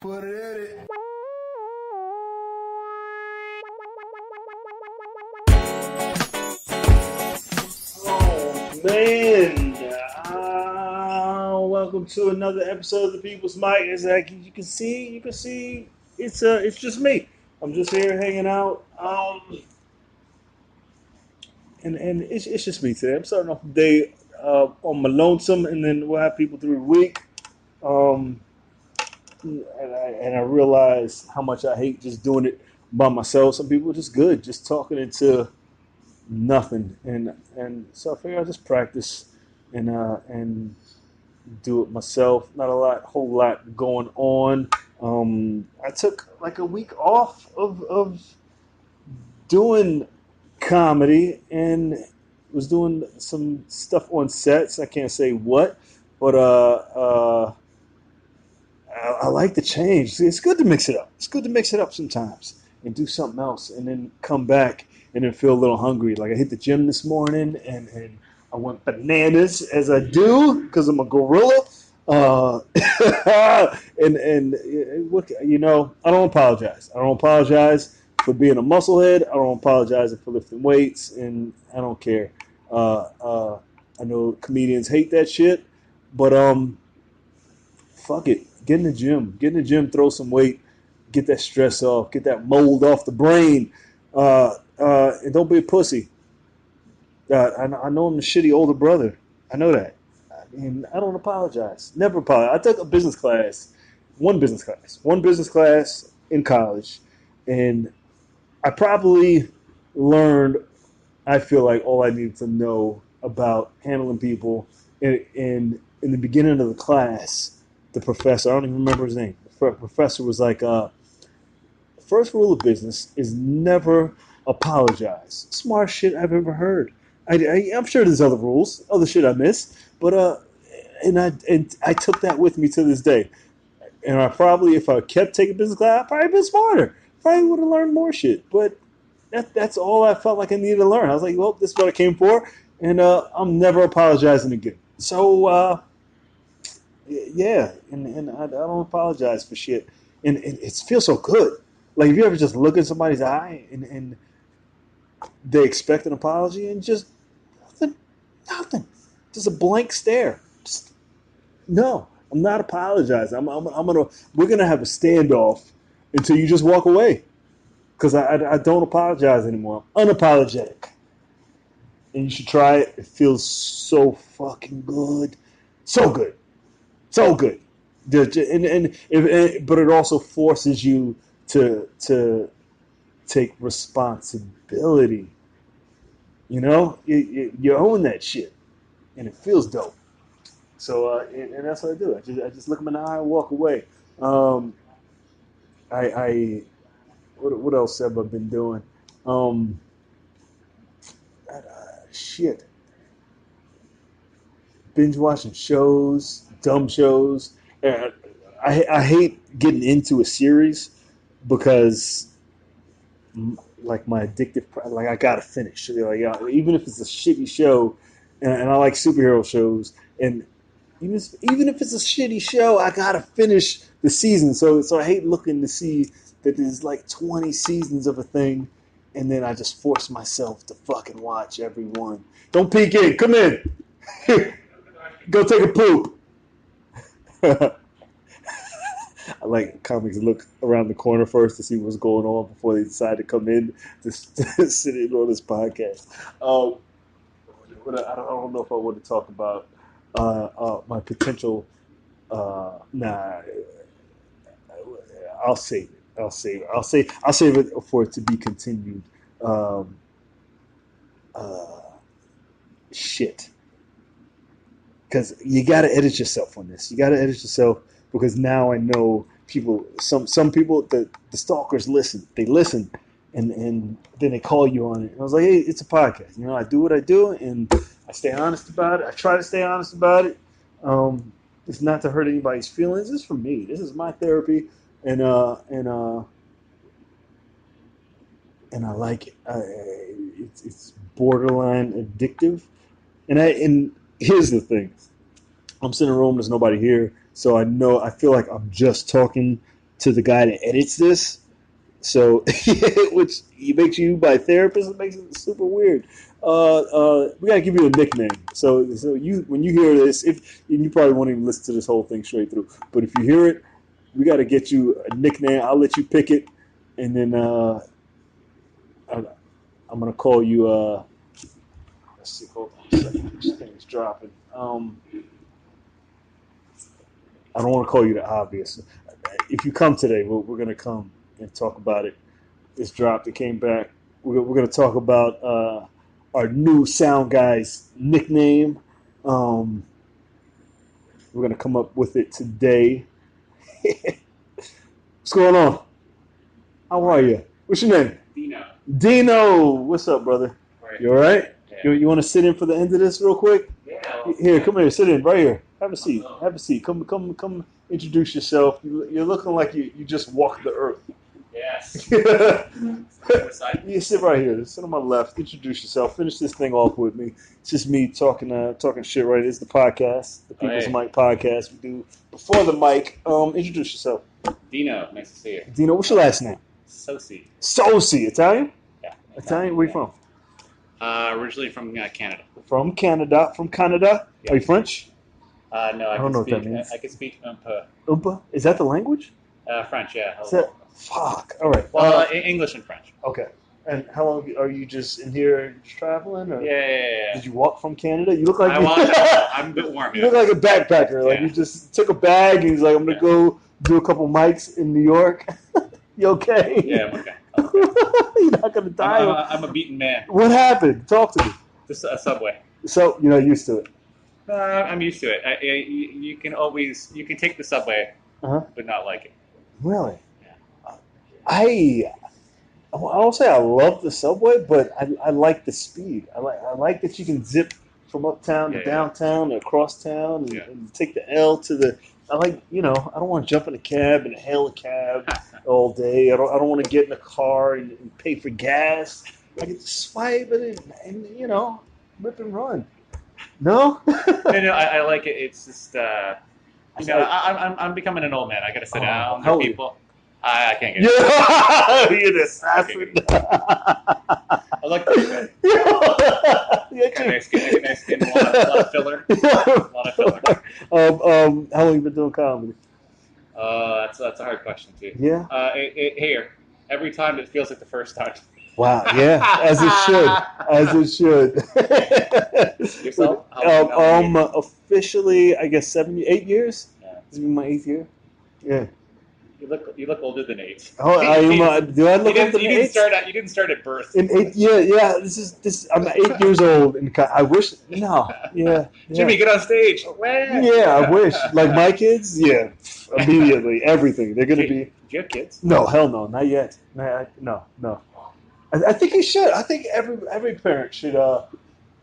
Put it in it. Oh man! Welcome to another episode of the People's Mic. As like you can see, it's just me. I'm just here hanging out, and it's just me today. I'm starting off the day on my lonesome, and then we'll have people through the week. Um, and I realize how much I hate just doing it by myself. Some people are just good, just talking into nothing, and so I figure I'll just practice and do it myself. Not whole lot going on. I took like a week off of doing comedy and was doing some stuff on sets. I can't say what, but I like the change. See, it's good to mix it up. It's good to mix it up sometimes and do something else, and then come back and then feel a little hungry. Like I hit the gym this morning, and I went bananas as I do because I'm a gorilla. Uh, and what I don't apologize. I don't apologize for being a musclehead. I don't apologize for lifting weights, and I don't care. I know comedians hate that shit, but fuck it. Get in the gym. Get in the gym. Throw some weight. Get that stress off. Get that mold off the brain. And don't be a pussy. I know I'm the shitty older brother. I know that. And I don't apologize. Never apologize. I took a one business class in college, and I probably learned, I feel like, all I needed to know about handling people. In the beginning of the class, the professor, I don't even remember his name, the professor was like, first rule of business is never apologize. Smartest shit I've ever heard. I'm sure there's other rules, other shit I missed, but and I took that with me to this day. And I probably, if I kept taking business class, I'd probably been smarter. Probably would have learned more shit. But that's all I felt like I needed to learn. I was like, well, this is what I came for, and I'm never apologizing again. So yeah, and I don't apologize for shit, and it feels so good. Like if you ever just look in somebody's eye and they expect an apology and just nothing, nothing, just a blank stare. Just no, I'm not apologizing. We're gonna have a standoff until you just walk away because I don't apologize anymore. I'm unapologetic, and you should try it. It feels so fucking good, so good. So good. But it also forces you to take responsibility. You own that shit, and it feels dope. So and that's what I do. I just look them in the eye and walk away. Um, I what else have I been doing? Um, shit, binge watching shows, dumb shows. Uh, I hate getting into a series because like my addictive, like I gotta finish. Like even if it's a shitty show, and I like superhero shows, and even if it's a shitty show, I gotta finish the season. So I hate looking to see that there's like 20 seasons of a thing, and then I just force myself to fucking watch every one. Don't peek in. Come in. Go take a poop. I like comics to look around the corner first to see what's going on before they decide to come in to sit in on this podcast. Um, but I don't know if I want to talk about my potential. Nah, I'll save it. I'll save it for it to be continued. Um, uh, shit, because you got to edit yourself on this. You got to edit yourself because now I know people. Some people, the stalkers listen. They listen, and then they call you on it. And I was like, hey, it's a podcast. I do what I do, and I stay honest about it. I try to stay honest about it. Um, it's not to hurt anybody's feelings. This is for me. This is my therapy, and and I like it. It's borderline addictive, and here's the thing. I'm sitting in a room. There's nobody here, so I feel like I'm just talking to the guy that edits this. So, which makes you my therapist. It makes it super weird. We gotta give you a nickname. So you when you hear this, if and you probably won't even listen to this whole thing straight through. But if you hear it, we gotta get you a nickname. I'll let you pick it, and then I'm gonna call you. Let's see. Hold on a second. This thing's dropping. I don't want to call you the obvious. If you come today, we're gonna come and talk about it. It's dropped. It came back. We're going to talk about our new sound guy's nickname. We're going to come up with it today. What's going on? How are you? What's your name? Dino. Dino. What's up, brother? Right. You all right? Yeah. You want to sit in for the end of this real quick? Yeah. Here, come here. Sit in right here. Have a seat. Have a seat. Come. Introduce yourself. You're looking like you just walked the earth. Yes. You sit right here. Sit on my left. Introduce yourself. Finish this thing off with me. It's just me talking shit. Right? It's the podcast, the People's Mic podcast. We do before the mic. Introduce yourself. Dino. Nice to see you. Dino, what's your last name? Sosi. Sosi. Italian. Yeah. Italian. Where you from? Originally from Canada. From Canada. From Canada. Yeah. Are you French? No, I don't know what that means. I can speak Umpa. Umpa? Is that the language? French, yeah. Fuck. All right. Well, English and French. Okay. And how long are you just in here just traveling? Or Yeah. Did you walk from Canada? You look like I'm a bit warm. You look like a backpacker. Like you just took a bag and he's like, I'm gonna go do a couple mics in New York. You okay? Yeah, I'm okay. You're not gonna die. I'm a beaten man. What happened? Talk to me. Just a subway. So you're not used to it. I'm used to it. You can take the subway, but not like it. Really? I'll say I love the subway, but I like the speed. I like that you can zip from uptown to downtown or across town and take the L to the. I don't want to jump in a cab and hail a cab all day. I don't want to get in a car and pay for gas. I can swipe it and rip and run. No? No, I like it. It's just I'm becoming an old man. I got to sit down with people. I can't get it. You're the assassin. I like that. Nice skin, a lot of filler. How long you been doing comedy? That's a hard question too. Yeah. Here, every time it feels like the first time. Wow. Yeah. As it should. Yourself? Officially, I guess 8 years. Yeah. This will be my 8th year. Yeah. You look older than 8. Oh, do I look older than 8? You didn't start at birth. In 8, yeah. This. I'm 8 years old, and I wish. No, yeah. Jimmy, get on stage. Yeah, I wish. Like my kids, yeah, immediately, everything. They're gonna be. Do you have kids? No, hell no, not yet. No. I think you should. I think every parent should,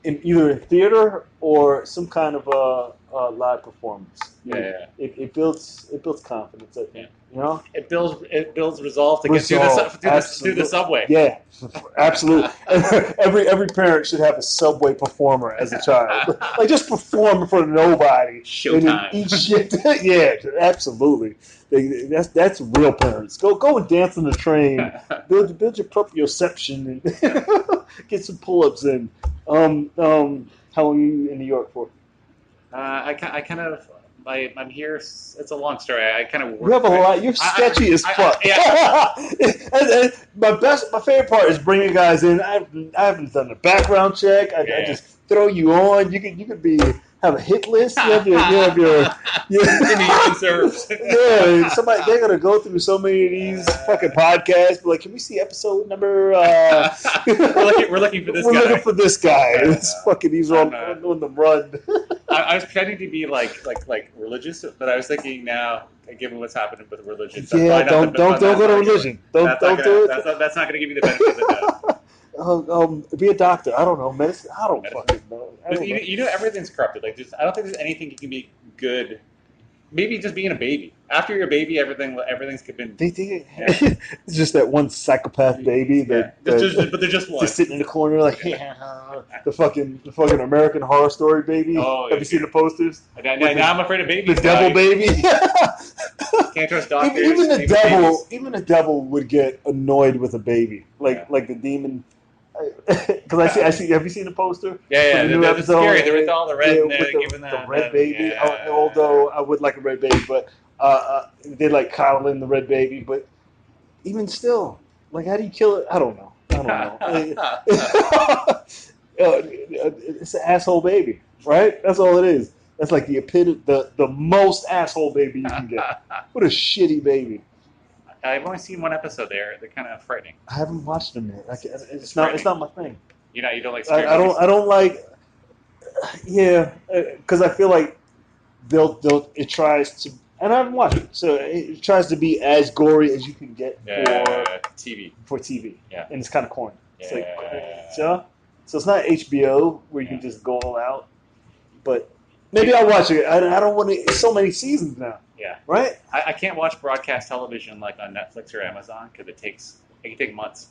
in either theater or some kind of live performance. Yeah. It builds confidence. I think. Yeah. You know, it builds resolve to get through the subway. Yeah, absolutely. every parent should have a subway performer as a child. Like just perform for nobody. Showtime. Eat shit. Yeah, absolutely. That's real parents. Go and dance on the train. Build your proprioception and get some pull-ups in. How long are you in New York for? I'm here. It's a long story. I kind of work. You have a lot. You're sketchy as fuck. And my favorite part is bringing guys in. I haven't done a background check. I just throw you on. You could have a hit list. You have your serves. Yeah, somebody they're gonna go through so many of these fucking podcasts. But like, can we see episode number? We're looking for this guy. We're looking for this guy. These are on the run. I was pretending to be like religious, but I was thinking now, given what's happening with religion, don't go to religion. Don't do it. That's not going to give you the benefit of the doubt. Be a doctor. I don't know medicine. I don't fucking know. You know everything's corrupted. Like, I don't think there's anything you can be good maybe just being a baby. After you're a baby, everything's been. It's just that one psychopath baby but they're just one. Just sitting in the corner like the fucking American Horror Story baby. Oh, have you seen the posters? Now I'm afraid of babies. The devil baby. Can't trust doctors. Even the devil would get annoyed with a baby, like the demon. Because I see. Have you seen the poster? Yeah. It's scary. They're with all the red. The red baby. Yeah. Although I would like a red baby, but they like coddling the red baby. But even still, like, how do you kill it? I don't know. It's an asshole baby, right? That's all it is. That's like the epitome, the most asshole baby you can get. What a shitty baby. I've only seen one episode there. They're kind of frightening. I haven't watched them yet. It's not my thing. You don't like scary movies? I don't like. Yeah, because I feel like it tries to, and I haven't watched it, so it tries to be as gory as you can get for TV. Yeah, and it's kind of corny. It's like, yeah. So it's not HBO where you can just go all out, but maybe I'll watch it. I don't want to. It's so many seasons now. Yeah. Right? I can't watch broadcast television like on Netflix or Amazon because it can take months.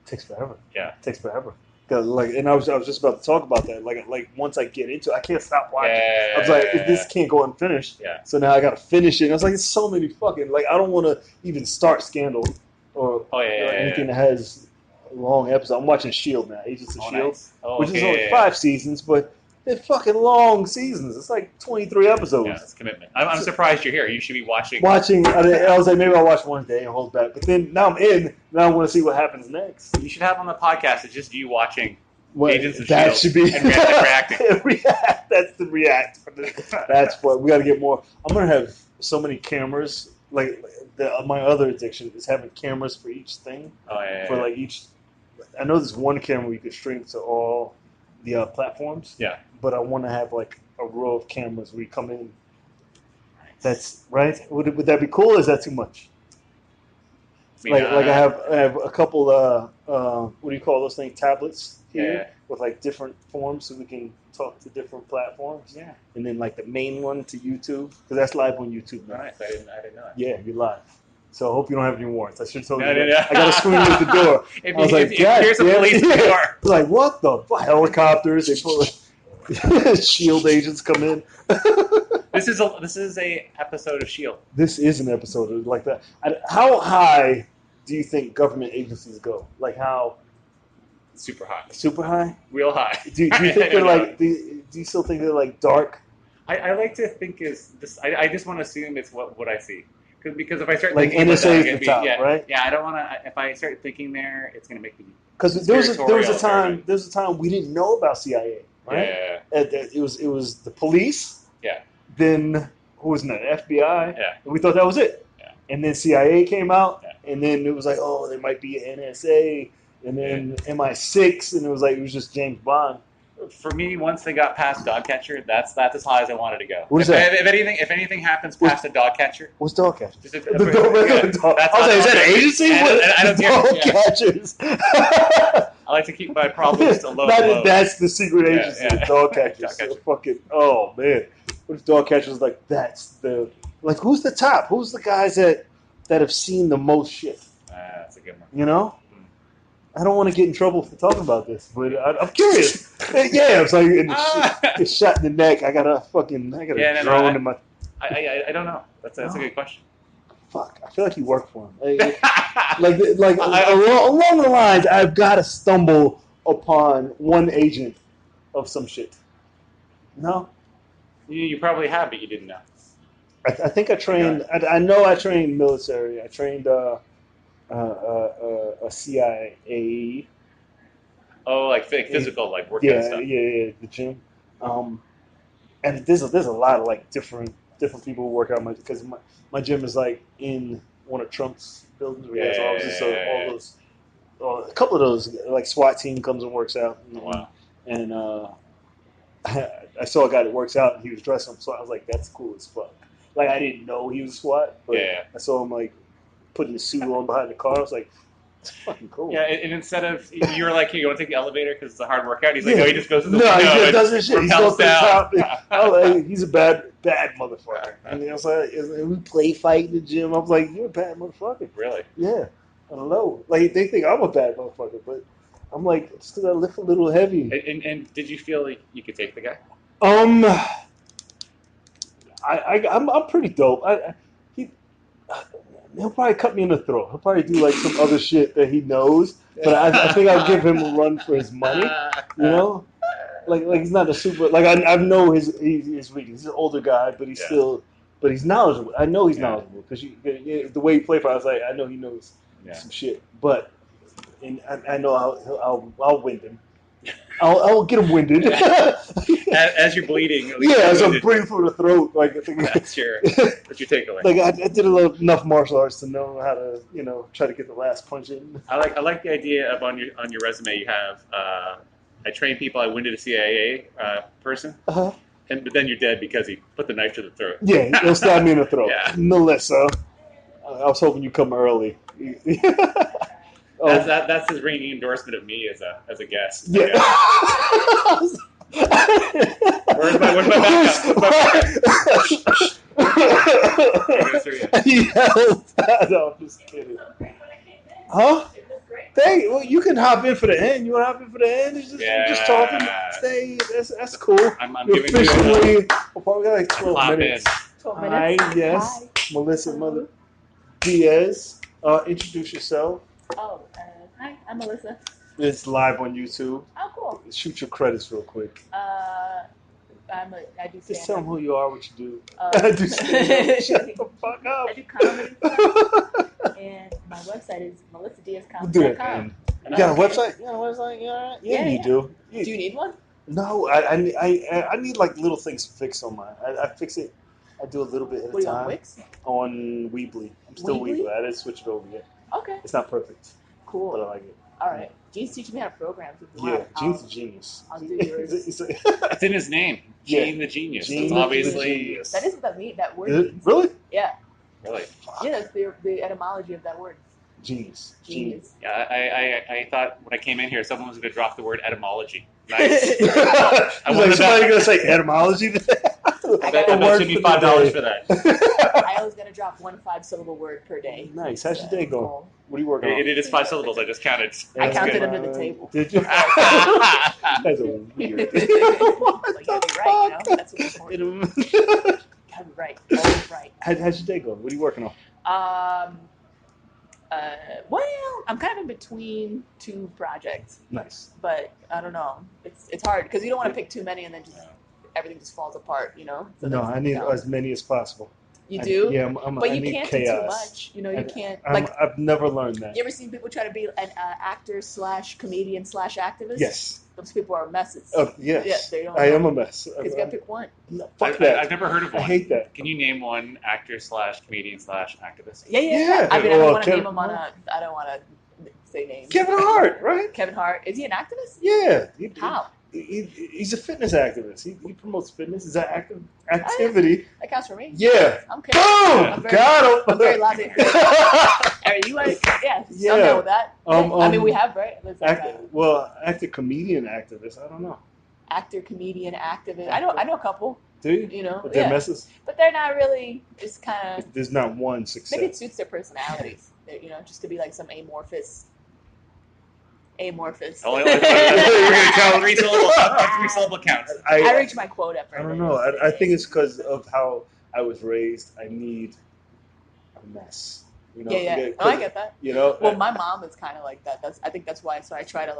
It takes forever. Yeah. It takes forever. And I was just about to talk about that. Like once I get into it, I can't stop watching. Yeah. I was like, this can't go unfinished. Yeah. So now I got to finish it. And I was like, it's so many fucking, like, I don't want to even start Scandal or anything that has a long episode. I'm watching S.H.I.E.L.D. now, Agents of S.H.I.E.L.D., nice. which is only 5 seasons, but they're fucking long seasons. It's like 23 episodes. Yeah, it's commitment. I'm surprised you're here. You should be watching. I was like, maybe I'll watch one day and hold back. But then now I'm in. Now I want to see what happens next. You should have on the podcast. It's just you watching Agents of S.H.I.E.L.D. That should be and reacting. That's the react. That's what we got to get more. I'm gonna have so many cameras. Like my other addiction is having cameras for each thing. Oh yeah. For like each. I know there's one camera you could stream to all the platforms. Yeah. But I want to have like a row of cameras where you come in. That's right. Would that be cool? Or is that too much? I have a couple. What do you call those things? Tablets here with like different forms, so we can talk to different platforms. Yeah. And then like the main one to YouTube, because that's live on YouTube now. Nice. I didn't know that. Yeah, you're live. So I hope you don't have any warrants. I should have told you. No. I got a screen at the door. Here's a police car. Like, what the helicopters? They put S.H.I.E.L.D. agents come in. This is a episode of S.H.I.E.L.D. This is an episode of like that. How high do you think government agencies go? Like how? Super high. Super high? Real high. Do you think they're like? Do you still think they're like dark? I like to think I just want to assume it's what I see. Because if I start like thinking NSA is the top, right? Yeah, I don't want to. If I start thinking there, it's going to make me. Because there was a time we didn't know about CIA, right? Yeah. It was the police. Yeah. Then who was that? FBI. Yeah. And we thought that was it. Yeah. And then CIA came out, yeah. And then it was like, oh, there might be NSA, and then MI6, and it was just James Bond. For me, once they got past dog catcher, that's as high as I wanted to go. What is that? If anything happens past a dog catcher, what's dog catcher? The regular dog. I was like, is that an agency? I don't dog catchers. I like to keep my problems to low. That's the secret agency. Yeah. Dog catchers. So fucking man. What if dog catchers that's the who's the top? Who's the guys that have seen the most shit? That's a good one. You know. I don't want to get in trouble for talking about this, but I'm curious. Yeah, it's like get shot in the neck. I got a drone in my. I don't know. That's a good question. Fuck, I feel like you work for him. Along the lines, I've got to stumble upon one agent of some shit. No, you probably have, but you didn't know. I think I trained. I know I trained military. I trained. A CIA. Oh, like physical, like workout stuff. Yeah, the gym. And there's a lot of like different people who work out because my gym is like in one of Trump's buildings where he has offices. So all those, a couple of those, like SWAT team comes and works out. Wow. And I saw a guy that works out and he was dressed up, so I was like, that's cool as fuck. Like I didn't know he was SWAT, but I saw him like putting the suit on behind the car. I was like, It's fucking cool. Yeah, and instead of you were like, hey, you want to take the elevator because it's a hard workout? He's like, Yeah. no, he just goes to the No, window. he just and does his shit. He's going propels to the top. down. I was like, he's a bad motherfucker. And you know, so we play fight in the gym. I was like, you're a bad motherfucker. Really? Yeah. I don't know. Like, they think I'm a bad motherfucker, but I'm like, still gotta lift a little heavy. And did you feel like you could take the guy? I'm pretty dope. He'll probably cut me in the throat. He'll probably do like some other shit that he knows. But I think I'll give him a run for his money. You know, like he's not a super. Like I know his weakness. He's an older guy, but he's still. But he's knowledgeable. I know he's knowledgeable because the way he played for, I was like, I know he knows some shit. But and I know I'll wind him. I'll get him winded. As you're bleeding. As I'm bleeding from the throat. Like that's your takeaway. Like I did enough martial arts to know how to try to get the last punch in. I like the idea of on your resume you have I train people. I winded a CIA person. But then you're dead because he put the knife to the throat. Yeah, he'll stab me in the throat. Yeah. Melissa, I was hoping you'd come early. That's his ringing endorsement of me as a guest. Yeah. Where's my backup? No, I'm just kidding. Huh? Well, you can hop in for the end. You want to hop in for the end? You're just talking. Stay. That's cool. I'm You're giving officially. you We'll probably got like 12 minutes. 12 minutes. Hi, yes. Hi. Melissa Mother Diaz. Introduce yourself. Oh, hi. I'm Melissa. It's live on YouTube. Oh, cool. Shoot your credits real quick. I do stand-up. Just tell them who you are, what you do. I do stand-up. Shut the fuck up. I do comedy. And my website is melissadiazcomedy.com. You got a website? You got a website? You all right? Yeah, you do. Do you need one? No, I need like little things fixed on mine. I fix it. I do a little bit at a time. Wix? On Weebly. I'm still Weebly? Weebly. I didn't switch it over yet. Okay. It's not perfect. Cool. But I like it. All right. Gene's teaching me how to program. Gene's a genius. I'll do yours. It's in his name. Gene the Genius. Gene It's obviously. That is what that word means. Really? Yeah. Really? Yeah, that's the etymology of that word. Genius. Yeah, I thought when I came in here, someone was going to drop the word etymology. Nice. Somebody going to say etymology? I bet should be $5 for that. I was going to drop 1 5-syllable word per day. Nice. How's your day going? What are you working on? It is 5 syllables. I just counted. I counted under the table. Did you? That's a weird. What the fuck? That's what's important. Gotta be right. Always right. How's your day going? What are you working on? Well, I'm kind of in between 2 projects. Nice. But I don't know. It's hard because you don't want to pick too many and then everything just falls apart, So no, I need as many as possible. You do? But you need can't chaos. do too much. You can't. I've never learned that. You ever seen people try to be an actor/comedian/activist? Yes. Those people are messes. Oh, yes. Yeah, they don't. I am a mess. Because you got to pick one. No, fuck that. I've never heard of one. I hate that. Can you name one actor/comedian/activist? Yeah. I mean, I don't want to name him on a. I don't want to say names. Kevin Hart, right? Kevin Hart. Is he an activist? Yeah. How? He's a fitness activist. He promotes fitness. Is that activity? That counts for me. Yeah. I'm Boom! Got him! I'm very laissez faire. You I'm down with that. I mean, we have, right? Actor, comedian, activist. I don't know. Actor, comedian, activist. I know a couple. Do you? But they're messes? But they're not really, just kind of... There's not one success. Maybe it suits their personalities, just to be like some amorphous. Only you're going to count 3-syllable counts. I reach my quota. I don't know. I think it's because of how I was raised. I need a mess. Yeah. I get that. Well, my mom is kind of like that. I think that's why. So I try to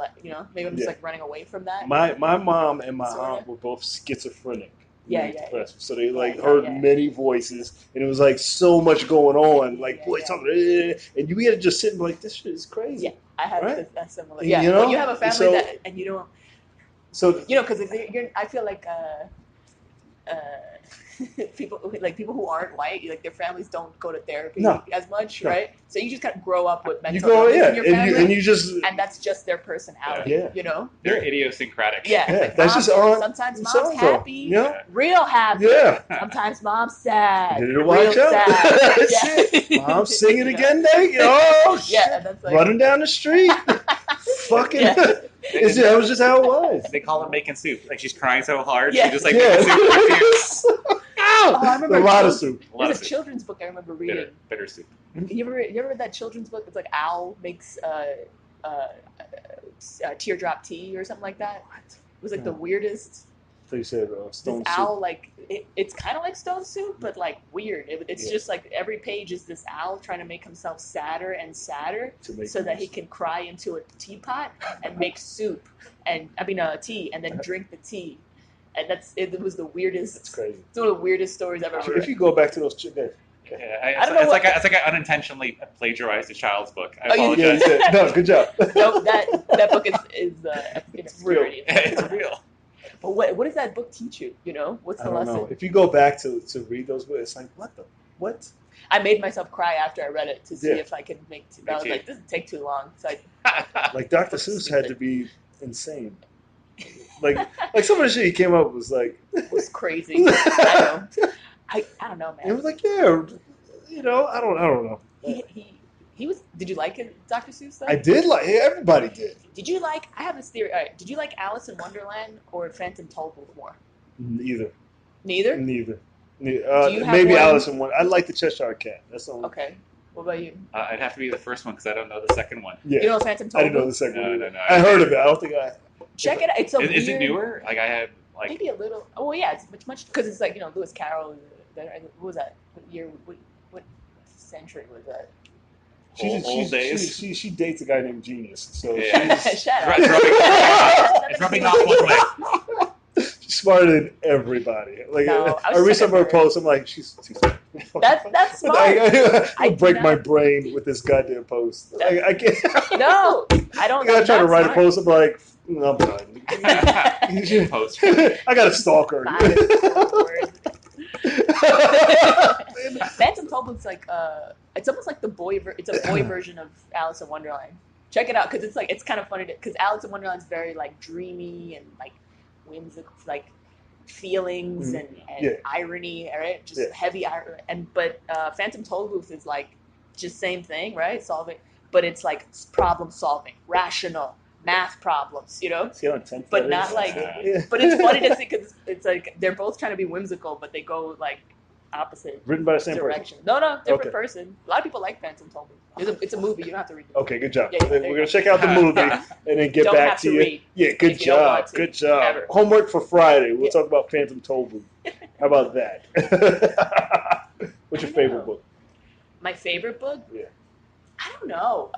maybe I'm just like running away from that. My mom and my aunt were both schizophrenic. Yeah. So they heard many voices, and it was like so much going on, talking, and you had to just sit and be like, this shit is crazy. Yeah, I have a similar. Yeah, when you have a family and you don't. So because I feel like people who aren't white, like their families don't go to therapy No. as much, No. right? So you just kind of grow up with You mental go, illness yeah, in your family, and you just, and that's just their personality. Yeah. You know? They're idiosyncratic. Yeah. yeah, Like, that's just on. sometimes mom's so-and-so. happy, Yeah. real happy. Yeah. Sometimes mom's sad, Did it real watch out? sad. Shit. Yeah. Mom's singing You know? again, Nate. Oh shit! Yeah, and that's like Running down the street. Fucking. Yeah. That was just how it was. They call it making soup. Like she's crying so hard, Yeah. she just like Yeah. making soup for tears. Oh, I remember A lot of soup. A lot There's of a soup. children's book I remember reading. Bitter soup. You ever read that children's book? It's like Owl makes teardrop tea or something like that. It was like the weirdest. So you said stone This soup. owl, like it's kind of like stone soup, but like weird. It's Yeah. just like every page is this owl trying to make himself sadder and sadder, To make so that noise. he can cry into a teapot and make soup, and tea, and then drink the tea. And it was the weirdest. That's crazy. It's one of the weirdest stories I've ever If read. you go back to those chickens. Yeah, I don't know it's what- like I unintentionally plagiarized a child's book. I Oh, you Yeah, you apologize. did. No, good job. No, that book is it's real. weird. It's real. But what does that book teach you? You know, what's I the don't lesson? know. If you go back to read those books, it's like what? I made myself cry after I read it to see Yeah. if I could make. Me I was too. like, this would take too long. So I Like Dr. Seuss had to be insane. Like some of the shit he came up with was like it was crazy. I don't know, it man. was like yeah, I don't know. He was. Did you like it, Dr. Seuss? Though? I did like everybody did. Did you like? I have this theory. All right, did you like Alice in Wonderland or Phantom Tollbooth more? Neither. Neither. Do you have maybe one? Alice in one. I like the Cheshire Cat. That's the only. Okay. What about you? I'd have to be the first one because I don't know the second one. Yeah. You know Phantom Tollbooth? I didn't know the second No, one. no, no. I heard of it. I don't think I. Check it out. It's a weird. Is it newer? Like I had like Maybe a little. Oh well, yeah, it's much because it's like Lewis Carroll. What was that? What year? What century was that? old days. She dates a guy named Genius. So Yeah. Shut up. It's rubbing off one way. she's smarter than everybody. Like No, I I was read just some of her checking her. posts. I'm like, she's That's smart. I I do break my not- brain with this goddamn post. I can't. No, I don't. I try to that's write a smart. post. I'm like, I'm done. Post. I got a stalker. Phantom Tollbooth's like it's almost like it's a boy version of Alice in Wonderland. Check it out because it's kind of funny because Alice in Wonderland's very like dreamy and like whimsical, like feelings and Yeah. irony, right? Just Yeah. heavy irony. But Phantom Tollbooth is like just same thing, right? Solving, but it's like problem solving, rational math problems, See how intense but that not is? like. Yeah. But it's funny to see because it's like they're both trying to be whimsical, but they go like opposite Written by the same person. direction. No, different Okay. person. A lot of people like Phantom Tollbooth. It's a movie. You don't have to read the Okay, good job. Yeah, yeah, there We're you gonna go. check out the movie and then get Don't back have to to you. read Yeah, good if you don't job. want to. Good job. Ever. Homework for Friday. We'll Yeah. talk about Phantom Tollbooth. How about that? What's your I favorite know. book? My favorite book? Yeah. I don't know.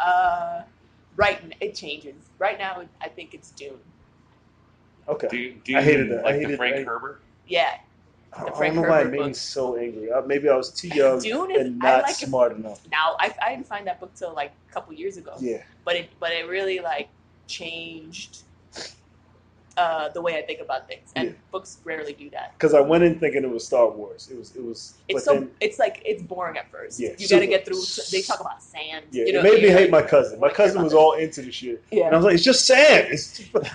It changes. Right now, I think it's Dune. Okay. Do you I hated that. I like hated the Frank I- Herbert? Yeah. I Frank don't know why it Herbert made me book. so angry. Maybe I was too young Dune is. and I not like it smart enough. now. I didn't find that book till like a couple years ago. Yeah. But it really like changed the way I think about things, and Yeah. books rarely do that. Because I went in thinking it was Star Wars. It was. It's but so then, it's boring at first. Yeah, You got super. to get through. They talk about sand. yeah, You know, it made me you're hate like, my cousin. My I don't care cousin about was this. all into the shit, and I Yeah. was like, "It's just sand."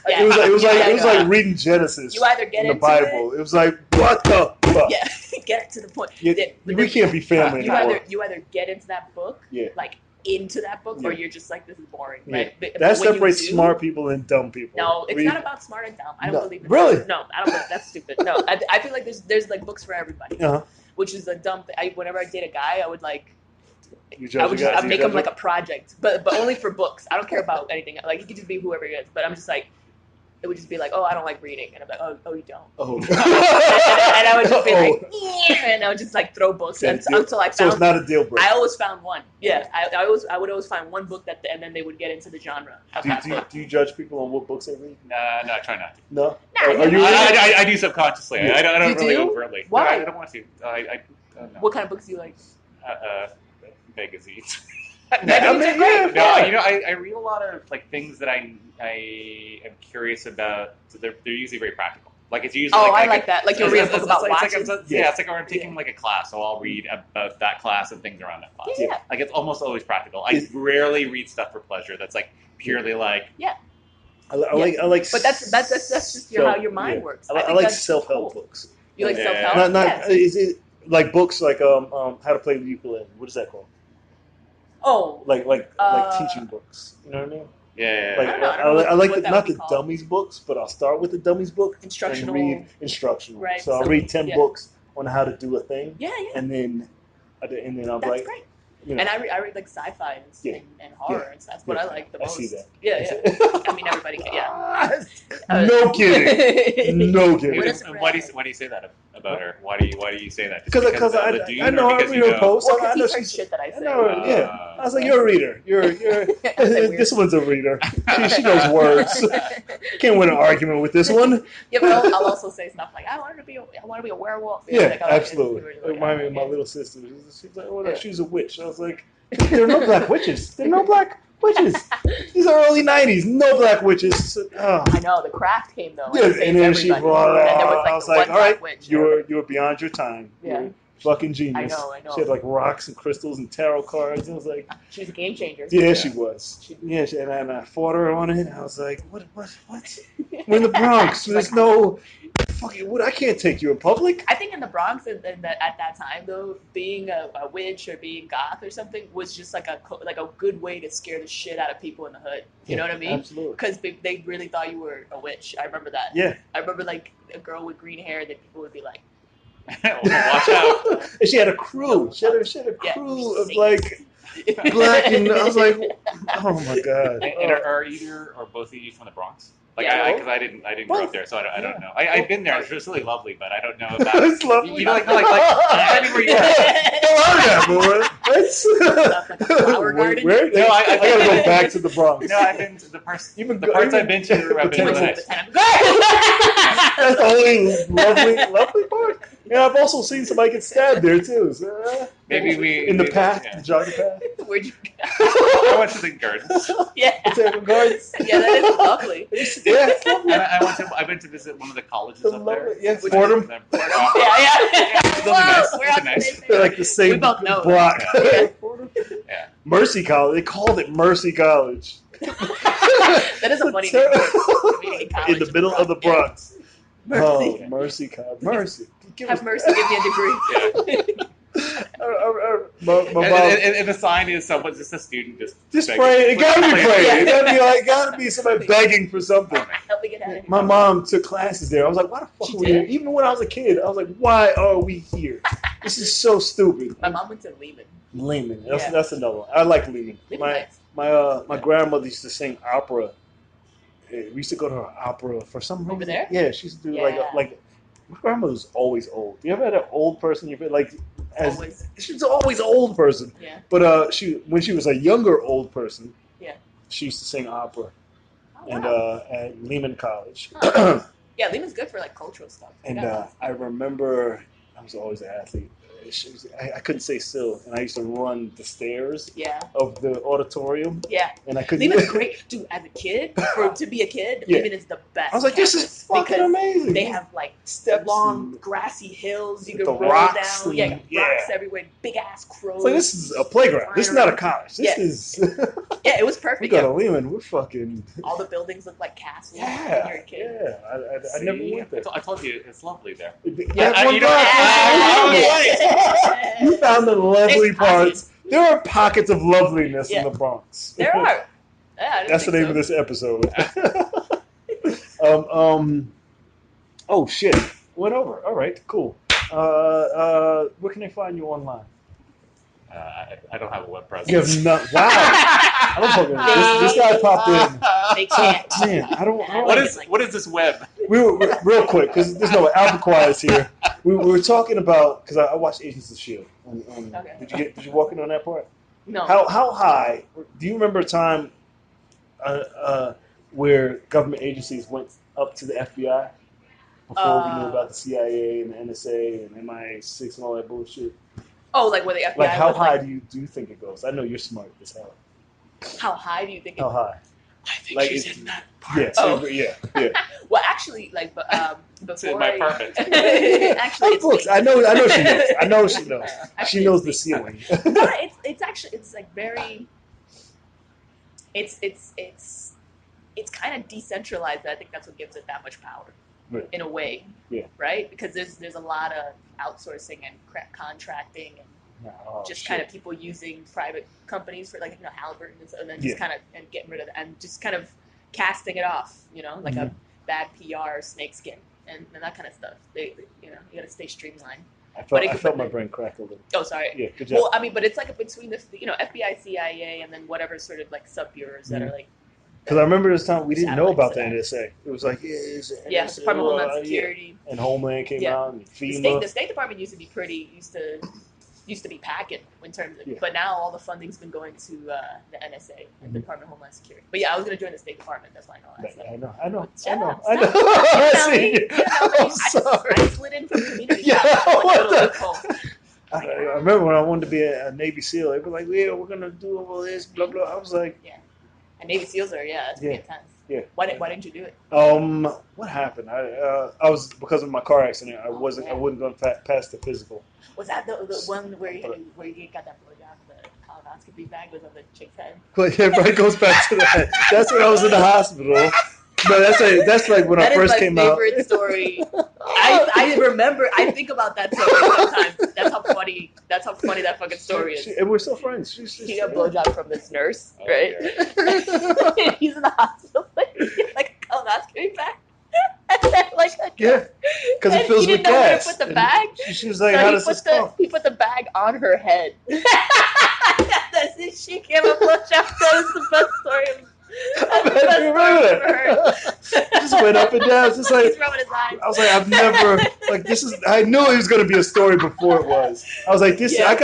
Yeah. It was Yeah. like reading Genesis You either get in the into Bible. It was like, what the fuck? Yeah, get it to the point. Yeah, But we can't be family You anymore. you either get into that book, Yeah. like into that book, or Yeah. you're just like, this is boring, Yeah. right? But That when you separates do- smart people and dumb people. No, it's We- not about smart and dumb. I don't No. believe in Really? that. No, I don't believe that's stupid. No, I feel like there's like books for everybody, Uh-huh. which is a dumb thing. Whenever I date a guy, I would like. You I judge would a guy, I'd you make judge him like a project, but only for books. I don't care about anything. Like he could just be whoever he is. But I'm just like, it would just be like, oh, I don't like reading, and I'm like, oh, you don't. Oh. and I would just be like, Oh. yeah, and I would just like throw books Okay, until I So it's found. not a deal breaker. I always found one. Yeah, I would always find one book and then they would get into the genre of that book. Do you judge people on what books they read? No, I try not to. No. Nah, Are yeah. you? I do subconsciously. Yeah. I don't You really do? overtly. Why? No, I don't want to. I don't know. What kind of books do you like? Magazines. I mean, yeah. No, I read a lot of like things that I am curious about. So they're usually very practical. Like it's usually Oh, like I like that. Like you'll read a book about watches. it's like I'm taking like a class, so I'll read about that class and things around that class. Yeah. Like it's almost always practical. I rarely read stuff for pleasure. That's like purely like I like. But that's just how your mind works. I think like that's self-help cool. books. You like Yeah. self-help? Not is it like books like how to play the ukulele? What is that called? Oh, Like teaching books. You know what I mean? yeah. Like I don't know I like what that not would be the called. dummies books, but I'll start with the dummies book Instructional. and read instructional. Right, So I'll so- read 10 yeah. books on how to do a thing, Yeah. and then I'm That's like, great. you know, And I read like sci-fi and horror, and that's what I like the most. I see that. Yeah. I mean, everybody can. Yeah. No kidding. No kidding. Why do you say that about her? Why do you say that? Just Because of the dude, I know or I because read you her know? posts. Well, I know because he's heard she's. shit that I I say. know, yeah. I was like, you're a reader. You're this one's a reader. She knows words. Can't win an argument with this one. Yeah, but I'll also say stuff like, I want to be a werewolf. Yeah, like, absolutely. It reminded me of my little sister. She's like, oh, she's a witch. I was like, there are no black witches. There are no black witches. These are early 90s. No black witches. Oh. I know, the craft came though. Yeah, and then she brought it and there was out. like I was the like, one all right, black witch. you're beyond your time. Yeah. You're fucking genius. I know. She had like rocks and crystals and tarot cards. I was like, She was a game changer. yeah, she was. Yeah, and I fought her on it. I was like, what? We're in the Bronx. There's no fucking. What? I can't take you in public. I think in the Bronx at that time though, being a witch or being goth or something was just like a good way to scare the shit out of people in the hood. You know what I mean? Absolutely. Because they really thought you were a witch. I remember that. Yeah. I remember like a girl with green hair that people would be like, watch out. And she had a crew. She had a crew of like black, and I was like, oh my god. And are either or both of you from the Bronx? Like, Yeah. because I didn't grow up there, so I don't know. I've been there. It's just really lovely, but I don't know about. It's lovely. You know, like I mean, where you are. Don't worry about it. Stuff like a flower garden. Where? No, I gotta go back to the Bronx. No, I've been to the parts. I've been to. I've been really nice. That's the only lovely part. Yeah, I've also seen somebody get stabbed there too. So, Maybe we in the path, yeah. the jogging path. Where'd you go? I went to the gardens. Yeah. Botanical Gardens. Yeah, that is lovely. Yeah, it's lovely. And I went to visit one of the colleges up there. Yeah, Which Fordham. is- Yeah. Those are nice. Whoa, we're Those on are nice. the same They're page. like the same We both know. block. Yeah. Yeah. Mercy College. They called it Mercy College. That is a funny name. Community college In the middle of the Bronx. Yeah. Oh, Mercy. Mercy College. Mercy. Have mercy, give me a degree. My mom. And the sign is someone, just a student, Just begging. pray. It gotta be praying. Yeah. It gotta be somebody begging for something. Help me get out of here. My mom took classes there. I was like, why the fuck She are we here? did? Even when I was a kid, I was like, why are we here? This is so stupid. My mom went to Lehman. Lehman. Yeah. That's another one. I like Lehman. Lehman nice. My grandmother used to sing opera. We used to go to her opera for some reason. Over there? Yeah, she used to do Yeah. like. My grandmother's always old. You ever had an old person? You've been like, Always. she's always an old person. Yeah. But when she was a younger old person, Yeah. she used to sing opera, Oh, and wow. at Lehman College. Huh. Yeah, Lehman's good for like cultural stuff. And Yeah. I remember I was always an athlete. I couldn't stay still, and I used to run the stairs Yeah. of the auditorium, Yeah. and I couldn't. Lehman's great. Dude, as a kid, to be a kid, Yeah. Lehman is the best. I was like, this is campus fucking because amazing. They have like Steps long, and- grassy hills you with can the roll rocks down. and- Yeah, rocks yeah. everywhere, big ass crows. It's like, this is a playground. This is not a college. This Yeah. is. Yeah, it was We perfect. got Yeah. a Lehman. We're fucking. All the buildings look like castles when Yeah, you're a kid. yeah. I never See? went there. I told you, it's lovely there. That I- one you know, block. I- You found the lovely There's parts. There are pockets of loveliness Yeah. in the Bronx. There are. Yeah, I didn't That's the think name of so. this episode. Oh shit! Went over. All right, cool. Where can I find you online? I don't have a web presence. You have not. Wow. I don't fucking. This guy popped in. They can't. Man, I don't. What is this web? We were real quick because there's no Alpha is here. We were talking about because I watched Agents of Shield. Okay. Did you walk in on that part? No. How high? Do you remember a time where government agencies went up to the FBI before we knew about the CIA and the NSA and MI6 and all that bullshit? Oh, like where the FBI Like how was high like, do you think it goes? I know you're smart as hell. how high do you think How it high? I think Like, she's it's- in that part. Yeah, Oh. yeah. Well, actually, like, It's before in my apartment. actually, Of it's course, me. I know she knows. I know she knows. Actually, She knows it's the me. ceiling. No, it's actually it's like very. It's kind of decentralized. But I think that's what gives it that much power, Right. in a way. Yeah. Right, because there's a lot of outsourcing and contracting and Oh, just shit. kind of people using private companies for, like, Halliburton, and then just Yeah. kind of and getting rid of it and just kind of casting it off, like a bad PR snakeskin and that kind of stuff. They you got to stay streamlined. I but felt my brain crack a little. Oh, sorry. Yeah, good job. Well, I mean, but it's like between the FBI, CIA, and then whatever sort of like sub bureaus that are like. Because I remember this time we didn't know Satellites about the that- NSA. It was like, it's the Yeah, NSA, Department of Homeland yeah. Security. And Homeland came Yeah. out and The FEMA. State Department used to be packing in terms of, Yeah. but now all the funding's been going to the NSA, the Department of Homeland Security. But yeah, I was going to join the State Department. That's why I know all that stuff. I know. Shut up, I know. stop. I You know see. me. You know me. I'm sorry. I slid in from community Yeah, college, what like, the- little loophole. I remember when I wanted to be a Navy SEAL, they were like, yeah, we're going to do all this, blah, blah. I was like, And Navy SEAls are, that's pretty Yeah. intense. Yeah. Why didn't you do it? what happened? I was, because of my car accident, I wasn't going to pass the physical. Was that the one where you got that blowjob with the colonoscopy bag was on the chick's head? But yeah, it goes back to that. That's when I was in the hospital. No, that's like when I first came out. That is my favorite story. I remember. I think about that story sometimes. That's how funny that fucking story is. And we're still friends. He got a blowjob from this nurse, Oh, right? yeah. He's in the hospital, like a colonoscopy bag. And then, like, Yeah, because it and fills he with didn't know where to gas. put the And bag. She was like, So how he does this go? he put the bag on her head. That's it. She gave a blowjob. That was the best story. That's the I best remember story I've ever heard. that. Just went up and down. It's just like, He's rubbing his eyes. I was like, I've never, I knew it was going to be a story before it was. I was like, Yeah.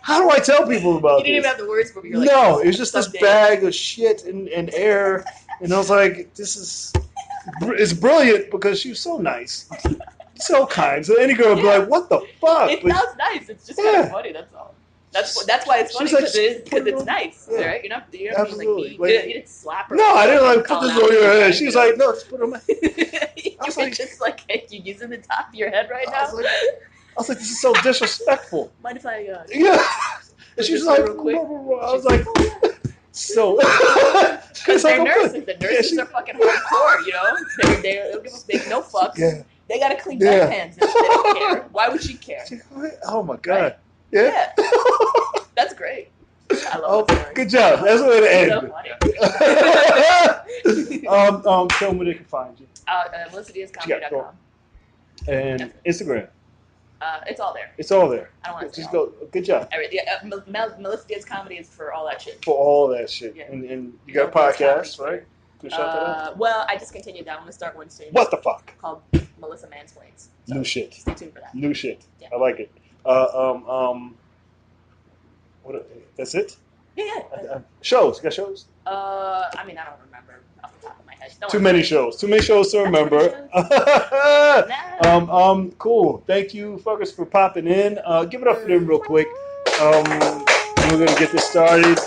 how do I tell people about You didn't even this? have the words for it. You're like, No, it was just this someday. bag of shit and air. And I was like, it's brilliant because she was so nice. So kind. So any girl would be Yeah. like, what the fuck? It But- sounds nice. It's just kind Yeah. of funny. That's all. That's why it's funny She's like, because it's nice, Yeah. right? You're not being like Absolutely. mean. Like- You didn't slap her. no, I didn't like put Call this her on out. your head. She was like, no, just put it on my You I was were like- just like, hey, you're using the top of your head right I now. was like, this is so disrespectful. Mind if I? Yeah. And she was Just like, real quick. blah, blah, blah. I was like, so. Because they're I'm nurses. good. The nurses are fucking hardcore, They don't give a no fucks. Yeah. They gotta clean Yeah. backpans. They don't care. Why would she care? Oh my god. Right? Yeah. That's great. I love Oh, that story. good job. That's the way to It's so end. funny. Tell them where they can find you. MelissaDiazComedy.com. And Instagram. It's all there. It's all there. I don't want to Just go. Good job Melissa Diaz Comedy is for all that shit. for all that shit. Yeah. And you got a Melissa Diaz podcast, Comedy. right? Can you shout that out? Well, I just continued that. I'm gonna start one soon. What the fuck? Called Melissa Mansplains. So New shit. Stay tuned for that. New shit. Yeah. I like it. What? That's it. Yeah. Shows. You got shows? I mean, I don't remember off the top of my head. Don't Too worry. many shows. Too many shows to remember. Nah. Cool. Thank you, fuckers, for popping in. Give it up for them real quick. We're gonna get this started.